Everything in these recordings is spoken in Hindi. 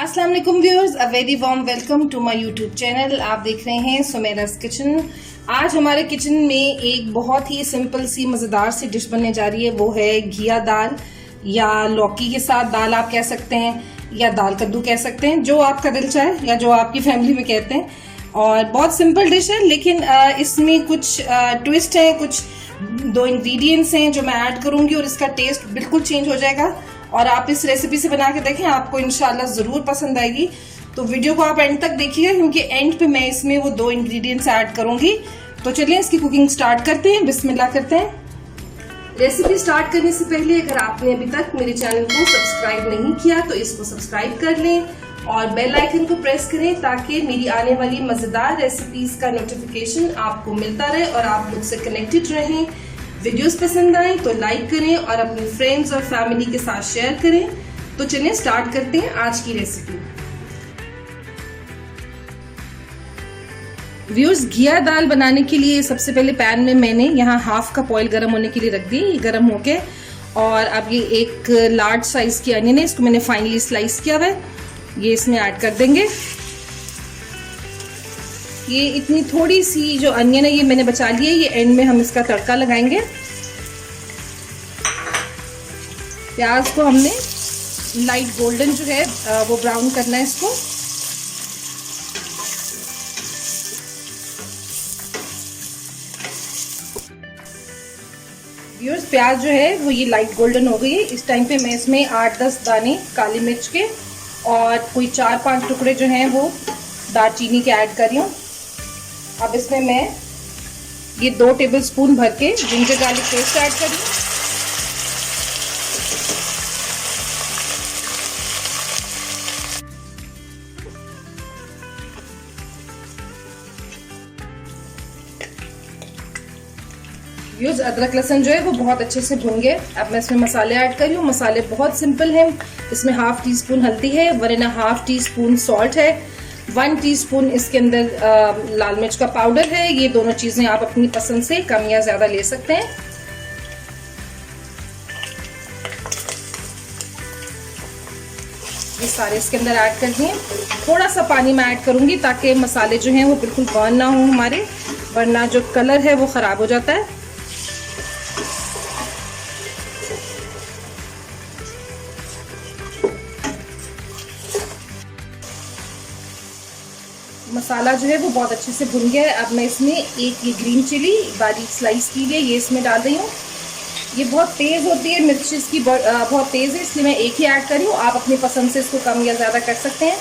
अस्सलाम वालेकुम viewers, a very warm welcome to my YouTube channel. आप देख रहे हैं सुमेरा's किचन। आज हमारे किचन में एक बहुत ही सिंपल सी मज़ेदार सी डिश बनने जा रही है। वो है घिया दाल या लौकी के साथ दाल आप कह सकते हैं, या दाल कद्दू कह सकते हैं, जो आपका दिल चाहे या जो आपकी फैमिली में कहते हैं। और बहुत सिंपल डिश है, लेकिन इसमें कुछ ट्विस्ट है, कुछ दो इंग्रेडिएंट्स हैं जो मैं ऐड करूंगी और इसका टेस्ट बिल्कुल चेंज हो जाएगा। और आप इस रेसिपी से बना के देखें, आपको इंशाल्लाह जरूर पसंद आएगी। तो वीडियो को आप एंड तक देखिएगा, क्योंकि एंड पे मैं इसमें वो दो इंग्रेडिएंट्स ऐड करूंगी। तो चलिए इसकी कुकिंग स्टार्ट करते हैं, बिस्मिल्लाह करते हैं। रेसिपी स्टार्ट करने से पहले अगर आपने अभी तक मेरे चैनल को सब्सक्राइब नहीं किया तो इसको सब्सक्राइब कर लें और बेल आइकन को प्रेस करें, ताकि मेरी आने वाली मजेदार रेसिपीज का नोटिफिकेशन आपको मिलता रहे और आप मुझसे कनेक्टेड रहें। वीडियोस पसंद आए तो लाइक करें और अपने फ्रेंड्स और फैमिली के साथ शेयर करें। तो चलिए स्टार्ट करते हैं आज की रेसिपी। व्यूअर्स, घिया दाल बनाने के लिए सबसे पहले पैन में मैंने यहाँ हाफ कप ऑयल गर्म होने के लिए रख दी। ये गर्म होके, और अब ये एक लार्ज साइज की अनियन है, इसको मैंने फाइनली स्लाइस किया हुआ है, ये इसमें ऐड कर देंगे। ये इतनी थोड़ी सी जो अनियन है ये मैंने बचा ली है, ये एंड में हम इसका तड़का लगाएंगे। प्याज को हमने लाइट गोल्डन जो है वो ब्राउन करना है इसको। व्यूअर्स, प्याज जो है वो ये लाइट गोल्डन हो गई है। इस टाइम पे मैं इसमें 8-10 दाने काली मिर्च के और कोई 4-5 टुकड़े जो हैं वो दालचीनी के ऐड कर रही हूँ। अब इसमें मैं ये 2 टेबलस्पून भर के जिंजर गार्लिक पेस्ट ऐड कर रही हूँ। व्यूअर्स, अदरक लहसुन जो है वो बहुत अच्छे से भून गए। अब मैं इसमें मसाले ऐड कर रही हूँ। मसाले बहुत सिंपल हैं। इसमें 1/2 टीस्पून हल्दी है, 1.5 टीस्पून सॉल्ट है, 1 टीस्पून इसके अंदर लाल मिर्च का पाउडर है। ये दोनों चीजें आप अपनी पसंद से कम या ज्यादा ले सकते हैं। ये सारे इसके अंदर ऐड कर दिए। थोड़ा सा पानी मैं ऐड करूंगी ताकि मसाले जो हैं वो बिल्कुल बर्न ना हो हमारे, वरना जो कलर है वो खराब हो जाता है। मसाला जो है वो बहुत अच्छे से भुन गया है। अब मैं इसमें एक ये ग्रीन चिली बारीक स्लाइस की है, ये इसमें डाल रही हूँ। ये बहुत तेज़ होती है, मिर्च इसकी बहुत तेज़ है, इसलिए मैं एक ही ऐड कर रही हूँ। आप अपनी पसंद से इसको कम या ज़्यादा कर सकते हैं।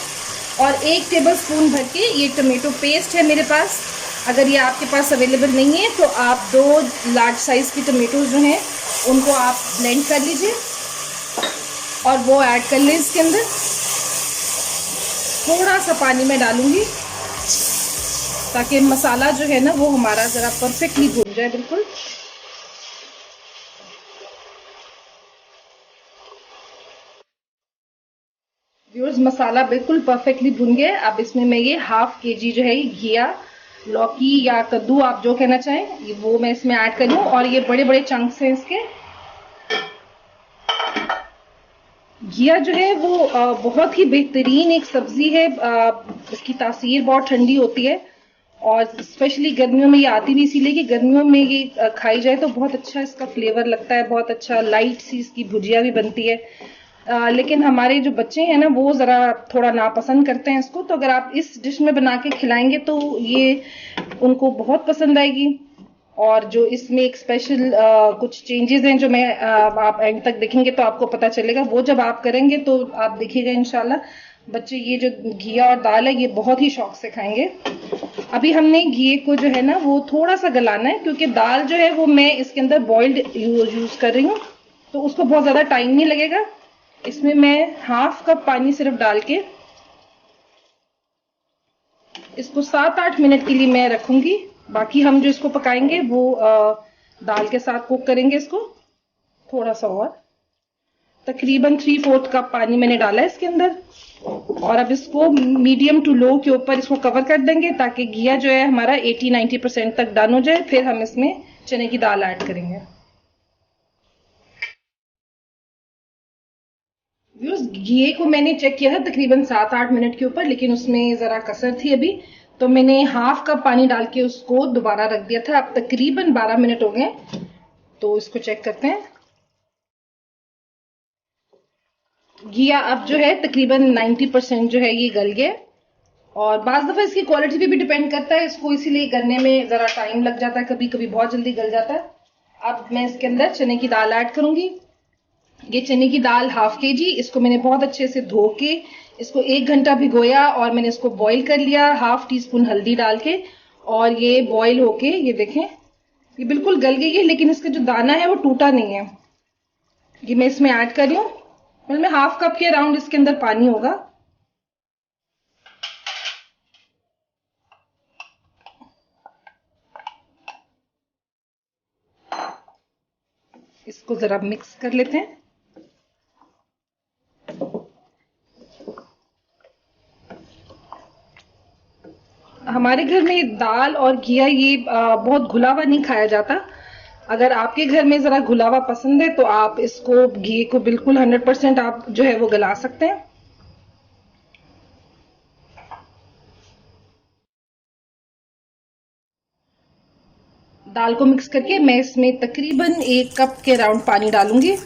और 1 टेबलस्पून भर के ये टमाटो पेस्ट है मेरे पास। अगर ये आपके पास अवेलेबल नहीं है तो आप 2 लार्ज साइज़ की टमाटोज जो हैं उनको आप ब्लेंड कर लीजिए और वो ऐड कर लें इसके अंदर। थोड़ा सा पानी मैं डालूंगी ताकि मसाला जो है ना वो हमारा ज़रा परफेक्टली भुन जाए बिल्कुल। व्यूअर्स, मसाला बिल्कुल परफेक्टली भुन गया। अब इसमें मैं ये 1/2 kg जो है घिया, लौकी या कद्दू आप जो कहना चाहें, वो मैं इसमें ऐड कर लूँ। और ये बड़े बड़े चंक्स हैं इसके। घिया जो है वो बहुत ही बेहतरीन एक सब्जी है। इसकी तासीर बहुत ठंडी होती है और स्पेशली गर्मियों में ये आती भी इसीलिए कि गर्मियों में ये खाई जाए तो बहुत अच्छा इसका फ्लेवर लगता है, बहुत अच्छा लाइट सी इसकी भुजिया भी बनती है। लेकिन हमारे जो बच्चे हैं ना वो ज़रा थोड़ा नापसंद करते हैं इसको, तो अगर आप इस डिश में बना के खिलाएंगे तो ये उनको बहुत पसंद आएगी। और जो इसमें एक स्पेशल कुछ चेंजेस हैं जो मैं आप एंड तक देखेंगे तो आपको पता चलेगा। वो जब आप करेंगे तो आप देखिएगा इंशाल्लाह बच्चे ये जो घिया और दाल है ये बहुत ही शौक से खाएंगे। अभी हमने घी को जो है ना वो थोड़ा सा गलाना है, क्योंकि दाल जो है वो मैं इसके अंदर बॉइल्ड यूज कर रही हूँ, तो उसको बहुत ज्यादा टाइम नहीं लगेगा। इसमें मैं 1/2 कप पानी सिर्फ डाल के इसको 7-8 मिनट के लिए मैं रखूंगी। बाकी हम जो इसको पकाएंगे वो दाल के साथ कुक करेंगे इसको थोड़ा सा और। तकरीबन 3/4 कप पानी मैंने डाला है इसके अंदर। और अब इसको मीडियम टू लो के ऊपर इसको कवर कर देंगे ताकि घिया जो है हमारा 80-90% तक डन हो जाए। फिर हम इसमें चने की दाल ऐड करेंगे। उस घी को मैंने चेक किया था तकरीबन 7-8 मिनट के ऊपर, लेकिन उसमें ज़रा कसर थी अभी, तो मैंने हाफ कप पानी डाल के उसको दोबारा रख दिया था। अब तकरीबन 12 मिनट हो गए, तो इसको चेक करते हैं। घिया अब जो है तकरीबन 90% जो है ये गल गया। और बाज़ दफ़ा इसकी क्वालिटी पे भी डिपेंड करता है, इसको इसीलिए गलने में ज़रा टाइम लग जाता है, कभी कभी बहुत जल्दी गल जाता है। अब मैं इसके अंदर चने की दाल ऐड करूंगी। ये चने की दाल ½ kg, इसको मैंने बहुत अच्छे से धो के इसको 1 घंटा भिगोया और मैंने इसको बॉईल कर लिया ½ टीस्पून हल्दी डाल के। और ये बॉईल होके ये देखें ये बिल्कुल गल गई है, लेकिन इसका जो दाना है वो टूटा नहीं है। ये मैं इसमें ऐड कर रही हूँ, मतलब ½ कप के अराउंड इसके अंदर पानी होगा। इसको जरा मिक्स कर लेते हैं। हमारे घर में दाल और घिया ये बहुत घुला हुआ नहीं खाया जाता। अगर आपके घर में जरा घुला हुआ पसंद है तो आप इसको घी को बिल्कुल 100% आप जो है वो गला सकते हैं। दाल को मिक्स करके मैं इसमें तकरीबन 1 कप के अराउंड पानी डालूंगी।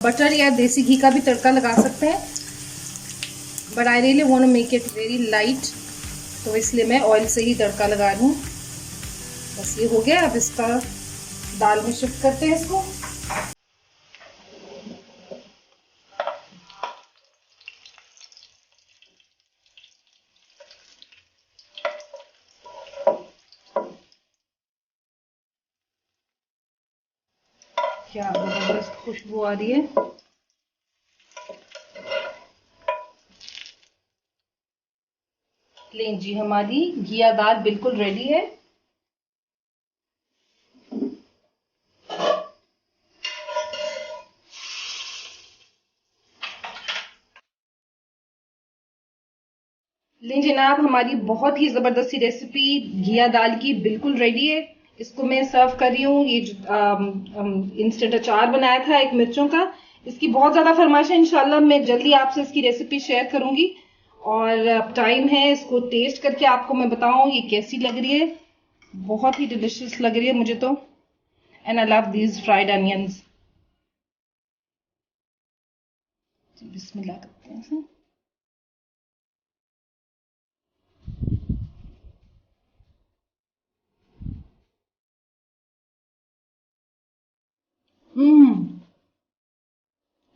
बटर या देसी घी का भी तड़का लगा सकते हैं, but I really want to make it very light, तो इसलिए मैं ऑयल से ही तड़का लगा रही हूँ। बस ये हो गया। अब इसका दाल में शिफ्ट करते हैं इसको। क्या जबरदस्त खुशबू आ रही है। लें जी, हमारी घिया दाल बिल्कुल रेडी है। लें जनाब, हमारी बहुत ही ज़बरदस्ती रेसिपी घिया दाल की बिल्कुल रेडी है। इसको मैं सर्व कर रही हूँ। ये जो इंस्टेंट अचार बनाया था एक मिर्चों का, इसकी बहुत ज़्यादा फरमाइश है। इंशाल्लाह मैं जल्दी आपसे इसकी रेसिपी शेयर करूंगी। और अब टाइम है इसको टेस्ट करके आपको मैं बताऊं ये कैसी लग रही है। बहुत ही डिलिशियस लग रही है मुझे तो। And I love these fried onions. बिस्मिल्लाह करते हैं।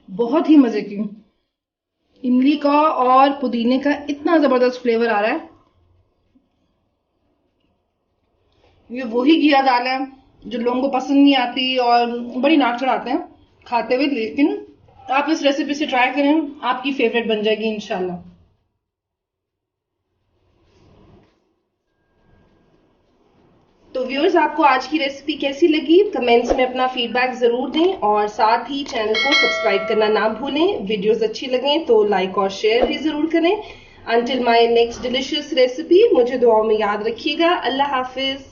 बहुत ही मजे की। इमली का और पुदीने का इतना जबरदस्त फ्लेवर आ रहा है। ये वही घिया दाल है जो लोगों को पसंद नहीं आती और बड़ी नाक चढ़ाते हैं खाते हुए, लेकिन आप इस रेसिपी से ट्राई करें, आपकी फेवरेट बन जाएगी इंशाल्लाह। तो व्यूअर्स, आपको आज की रेसिपी कैसी लगी कमेंट्स में अपना फीडबैक जरूर दें और साथ ही चैनल को सब्सक्राइब करना ना भूलें। वीडियोस अच्छी लगें तो लाइक और शेयर भी जरूर करें। Until my next delicious recipe, मुझे दुआओं में याद रखिएगा। अल्लाह हाफिज।